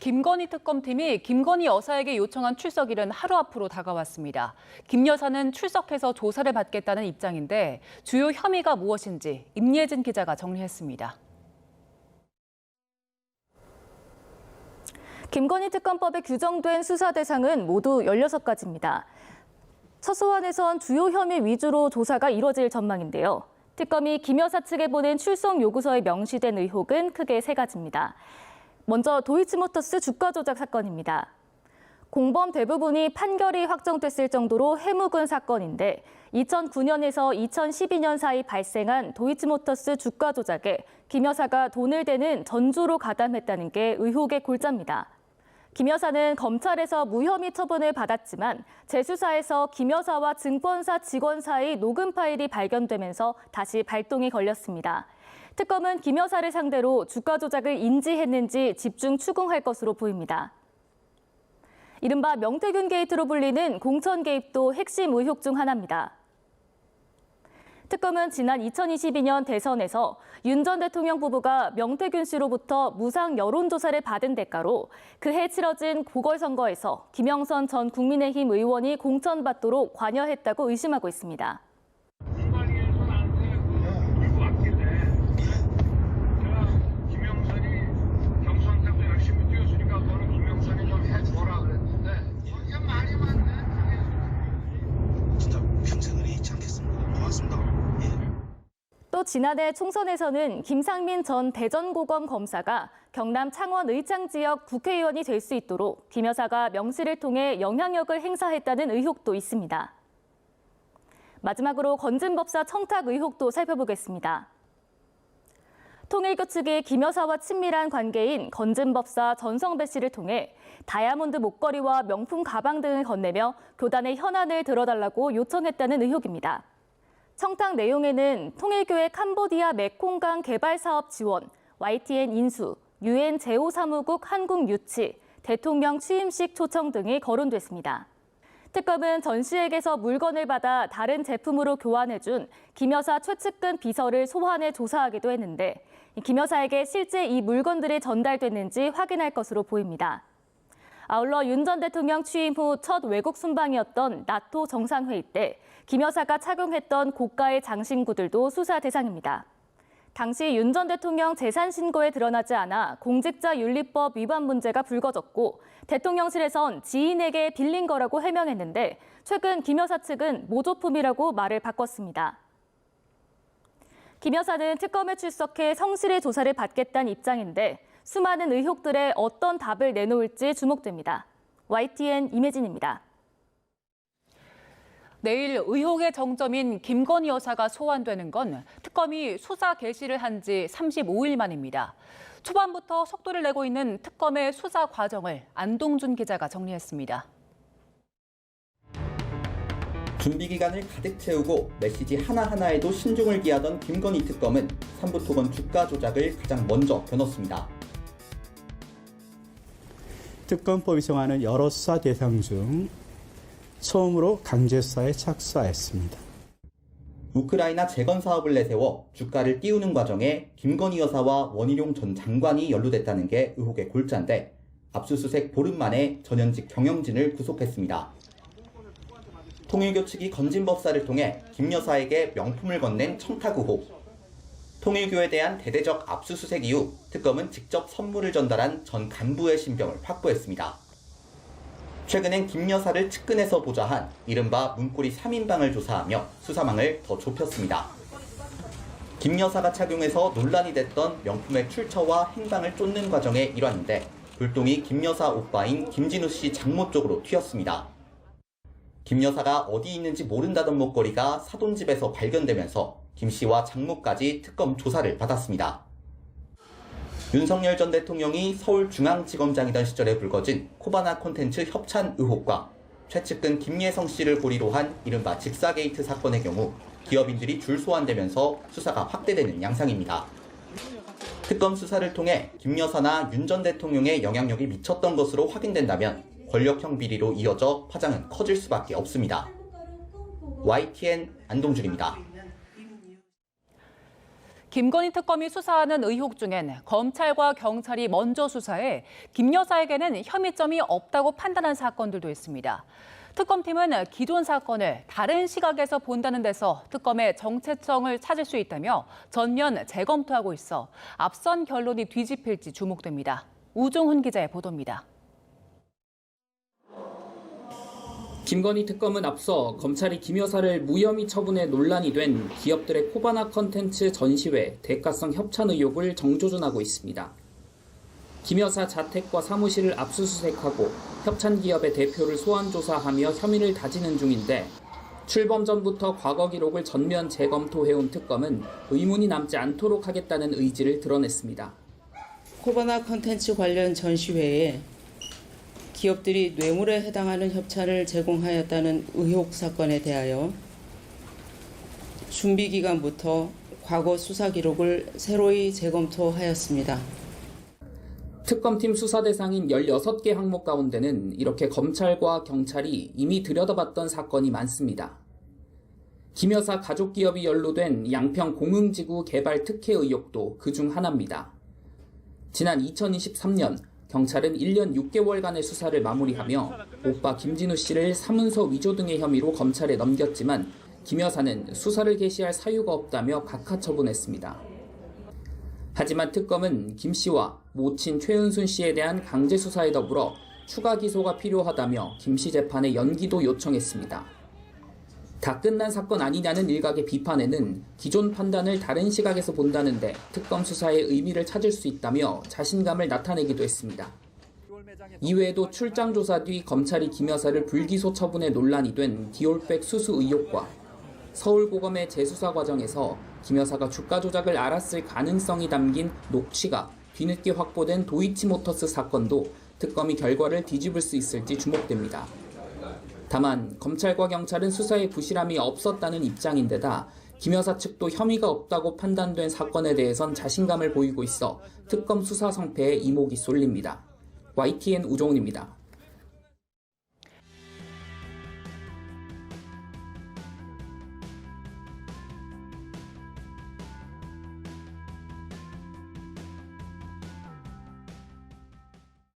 김건희 특검팀이 김건희 여사에게 요청한 출석일은 하루 앞으로 다가왔습니다. 김 여사는 출석해서 조사를 받겠다는 입장인데 주요 혐의가 무엇인지 임예진 기자가 정리했습니다. 김건희 특검법에 규정된 수사 대상은 모두 16가지입니다. 첫 소환에선 주요 혐의 위주로 조사가 이뤄질 전망인데요. 특검이 김 여사 측에 보낸 출석 요구서에 명시된 의혹은 크게 3가지입니다. 먼저 도이치모터스 주가 조작 사건입니다. 공범 대부분이 판결이 확정됐을 정도로 해묵은 사건인데 2009년에서 2012년 사이 발생한 도이치모터스 주가 조작에 김 여사가 돈을 대는 전주로 가담했다는 게 의혹의 골자입니다. 김 여사는 검찰에서 무혐의 처분을 받았지만 재수사에서 김 여사와 증권사 직원 사이 녹음 파일이 발견되면서 다시 발동이 걸렸습니다. 특검은 김 여사를 상대로 주가 조작을 인지했는지 집중 추궁할 것으로 보입니다. 이른바 명태균 게이트로 불리는 공천 개입도 핵심 의혹 중 하나입니다. 특검은 지난 2022년 대선에서 윤 전 대통령 부부가 명태균 씨로부터 무상 여론조사를 받은 대가로 그해 치러진 보궐선거에서 김영선 전 국민의힘 의원이 공천받도록 관여했다고 의심하고 있습니다. 또 지난해 총선에서는 김상민 전 대전고검 검사가 경남 창원 의창 지역 국회의원이 될 수 있도록 김 여사가 명시를 통해 영향력을 행사했다는 의혹도 있습니다. 마지막으로 건진법사 청탁 의혹도 살펴보겠습니다. 통일교 측이 김 여사와 친밀한 관계인 건진법사 전성배 씨를 통해 다이아몬드 목걸이와 명품 가방 등을 건네며 교단의 현안을 들어달라고 요청했다는 의혹입니다. 청탁 내용에는 통일교의 캄보디아 메콩강 개발 사업 지원, YTN 인수, UN 제5사무국 한국 유치, 대통령 취임식 초청 등이 거론됐습니다. 특검은 전 씨에게서 물건을 받아 다른 제품으로 교환해준 김 여사 최측근 비서를 소환해 조사하기도 했는데 김 여사에게 실제 이 물건들이 전달됐는지 확인할 것으로 보입니다. 아울러 윤 전 대통령 취임 후 첫 외국 순방이었던 나토 정상회의 때 김 여사가 착용했던 고가의 장신구들도 수사 대상입니다. 당시 윤 전 대통령 재산 신고에 드러나지 않아 공직자윤리법 위반 문제가 불거졌고 대통령실에선 지인에게 빌린 거라고 해명했는데 최근 김 여사 측은 모조품이라고 말을 바꿨습니다. 김 여사는 특검에 출석해 성실히 조사를 받겠다는 입장인데 수많은 의혹들에 어떤 답을 내놓을지 주목됩니다. YTN 임혜진입니다. 내일 의혹의 정점인 김건희 여사가 소환되는 건 특검이 수사 개시를 한 지 35일 만입니다. 초반부터 속도를 내고 있는 특검의 수사 과정을 안동준 기자가 정리했습니다. 준비 기간을 가득 채우고 메시지 하나하나에도 신중을 기하던 김건희 특검은 삼부토건 주가 조작을 가장 먼저 겨눴습니다. 특검법이 정하는 여러 수사 대상 중 처음으로 강제 수사에 착수하였습니다. 우크라이나 재건 사업을 내세워 주가를 띄우는 과정에 김건희 여사와 원희룡 전 장관이 연루됐다는 게 의혹의 골자인데 압수수색 보름 만에 전현직 경영진을 구속했습니다. 통일교 측이 건진법사를 통해 김 여사에게 명품을 건넨 청탁 의혹. 통일교에 대한 대대적 압수수색 이후 특검은 직접 선물을 전달한 전 간부의 신병을 확보했습니다. 최근엔 김 여사를 측근에서 보좌한 이른바 문고리 3인방을 조사하며 수사망을 더 좁혔습니다. 김 여사가 착용해서 논란이 됐던 명품의 출처와 행방을 쫓는 과정의 일환인데 불똥이 김 여사 오빠인 김진우 씨 장모 쪽으로 튀었습니다. 김 여사가 어디 있는지 모른다던 목걸이가 사돈집에서 발견되면서 김 씨와 장모까지 특검 조사를 받았습니다. 윤석열 전 대통령이 서울중앙지검장이던 시절에 불거진 코바나 콘텐츠 협찬 의혹과 최측근 김예성 씨를 고리로 한 이른바 직사게이트 사건의 경우 기업인들이 줄 소환되면서 수사가 확대되는 양상입니다. 특검 수사를 통해 김 여사나 윤 전 대통령의 영향력이 미쳤던 것으로 확인된다면 권력형 비리로 이어져 파장은 커질 수밖에 없습니다. YTN 안동준입니다. 김건희 특검이 수사하는 의혹 중엔 검찰과 경찰이 먼저 수사해 김 여사에게는 혐의점이 없다고 판단한 사건들도 있습니다. 특검팀은 기존 사건을 다른 시각에서 본다는 데서 특검의 정체성을 찾을 수 있다며 전면 재검토하고 있어 앞선 결론이 뒤집힐지 주목됩니다. 우종훈 기자의 보도입니다. 김건희 특검은 앞서 검찰이 김 여사를 무혐의 처분해 논란이 된 기업들의 코바나 컨텐츠 전시회 대가성 협찬 의혹을 정조준하고 있습니다. 김 여사 자택과 사무실을 압수수색하고 협찬 기업의 대표를 소환 조사하며 혐의를 다지는 중인데 출범 전부터 과거 기록을 전면 재검토해온 특검은 의문이 남지 않도록 하겠다는 의지를 드러냈습니다. 코바나 컨텐츠 관련 전시회에 기업들이 뇌물에 해당하는 협찬을 제공하였다는 의혹 사건에 대하여 준비 기간부터 과거 수사 기록을 새로이 재검토하였습니다. 특검팀 수사 대상인 16개 항목 가운데는 이렇게 검찰과 경찰이 이미 들여다봤던 사건이 많습니다. 김 여사 가족 기업이 연루된 양평 공흥지구 개발 특혜 의혹도 그중 하나입니다. 지난 2023년 경찰은 1년 6개월간의 수사를 마무리하며 오빠 김진우 씨를 사문서 위조 등의 혐의로 검찰에 넘겼지만 김 여사는 수사를 개시할 사유가 없다며 각하 처분했습니다. 하지만 특검은 김 씨와 모친 최은순 씨에 대한 강제 수사에 더불어 추가 기소가 필요하다며 김 씨 재판의 연기도 요청했습니다. 다 끝난 사건 아니냐는 일각의 비판에는 기존 판단을 다른 시각에서 본다는데 특검 수사의 의미를 찾을 수 있다며 자신감을 나타내기도 했습니다. 이외에도 출장 조사 뒤 검찰이 김 여사를 불기소 처분해 논란이 된 디올백 수수 의혹과 서울고검의 재수사 과정에서 김 여사가 주가 조작을 알았을 가능성이 담긴 녹취가 뒤늦게 확보된 도이치모터스 사건도 특검이 결과를 뒤집을 수 있을지 주목됩니다. 다만 검찰과 경찰은 수사에 부실함이 없었다는 입장인데다 김 여사 측도 혐의가 없다고 판단된 사건에 대해선 자신감을 보이고 있어 특검 수사 성패에 이목이 쏠립니다. YTN 우종훈입니다.